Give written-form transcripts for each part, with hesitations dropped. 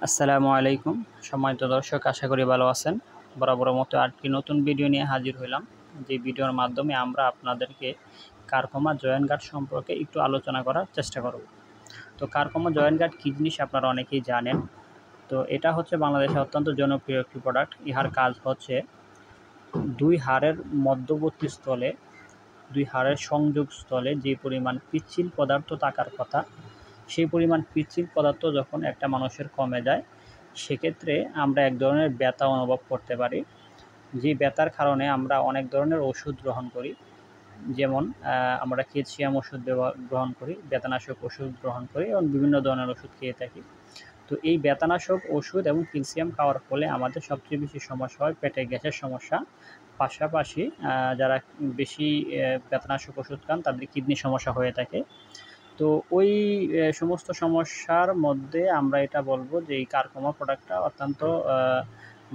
আসসালামু আলাইকুম সম্মানিত দর্শক, আশা করি ভালো আছেন। বরাবর মতো আরেকটি নতুন ভিডিও নিয়ে হাজির হইলাম। যে ভিডিওর মাধ্যমে আমরা আপনাদেরকে কারকমা জয়েন্ট গার্ড সম্পর্কে একটু আলোচনা করার চেষ্টা করব। তো কারকমা জয়েন্ট গার্ড কী জিনিস আপনারা অনেকেই জানেন। তো এটা হচ্ছে বাংলাদেশে অত্যন্ত জনপ্রিয় একটি প্রোডাক্ট। ইহার কাজ হচ্ছে দুই হাড়ের মধ্যবর্তী স্থলে, দুই হাড়ের সংযোগ স্থলে যে পরিমাণ পিচ্ছিল পদার্থ থাকার কথা, সেই পরিমাণ পিচ্ছিল পদার্থ যখন একটা মানুষের কমে যায়, সেক্ষেত্রে আমরা এক ধরনের ব্যথা অনুভব করতে পারি। যে ব্যথার কারণে আমরা অনেক ধরনের ওষুধ গ্রহণ করি, যেমন আমরা ক্যালসিয়াম ওষুধ গ্রহণ করি, ব্যথানাশক ওষুধ গ্রহণ করি এবং বিভিন্ন ধরনের ওষুধ খেয়ে থাকি। তো এই ব্যথানাশক ওষুধ এবং ক্যালসিয়াম খাওয়ার ফলে আমাদের সবচেয়ে বেশি সমস্যা হয় পেটে গ্যাসের সমস্যা। পাশাপাশি যারা বেশি ব্যথানাশক ওষুধ খান তাদের কিডনির সমস্যা হয়ে থাকে। তো ওই সমস্ত সমস্যার মধ্যে আমরা এটা বলব যে এই কারকমা প্রোডাক্টটা অত্যন্ত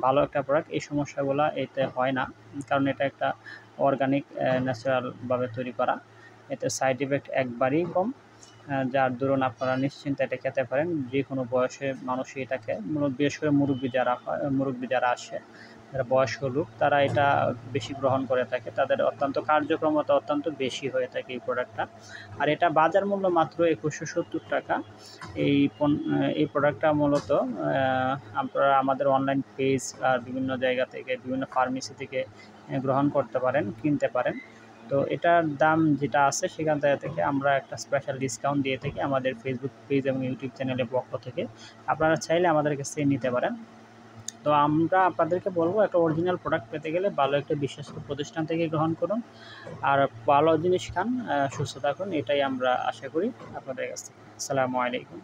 ভালো একটা প্রোডাক্ট। এই সমস্যাগুলো এতে হয় না, কারণ এটা একটা অর্গানিক ন্যাচারালভাবে তৈরি করা। এতে সাইড ইফেক্ট একবারেই কম, যার দরুন আপনারা নিশ্চিন্তে এটা খেতে পারেন। যে কোনো বয়সের মানুষই এটাকে, বিশেষ করে মুরব্বি যারা আসে, যারা বয়স্ক লোক, তারা এটা বেশি গ্রহণ করে থাকে। তাদের অত্যন্ত কার্যক্ষমতা অত্যন্ত বেশি হয়ে থাকে এই প্রোডাক্টটা। আর এটা বাজার মূল্য মাত্র 2170 টাকা। এই প্রোডাক্টটা মূলত আপনারা আমাদের অনলাইন পেজ আর বিভিন্ন জায়গা থেকে, বিভিন্ন ফার্মেসি থেকে গ্রহণ করতে পারেন, কিনতে পারেন। তো এটার দাম যেটা আছে সেখান থেকে আমরা একটা স্পেশাল ডিসকাউন্ট দিয়ে থাকি আমাদের ফেসবুক পেজ এবং ইউটিউব চ্যানেলের পক্ষ থেকে। আপনারা চাইলে আমাদের কাছে নিতে পারেন। তো আমরা আপনাদেরকে বলবো, একটা অরিজিনাল প্রোডাক্ট পেতে গেলে ভালো একটা বিশ্বস্ত প্রতিষ্ঠান থেকে গ্রহণ করুন, আর ভালো জিনিস খান, সুস্থ থাকুন। এটাই আমরা আশা করি আপনাদের কাছ থেকে। আসসালামু আলাইকুম।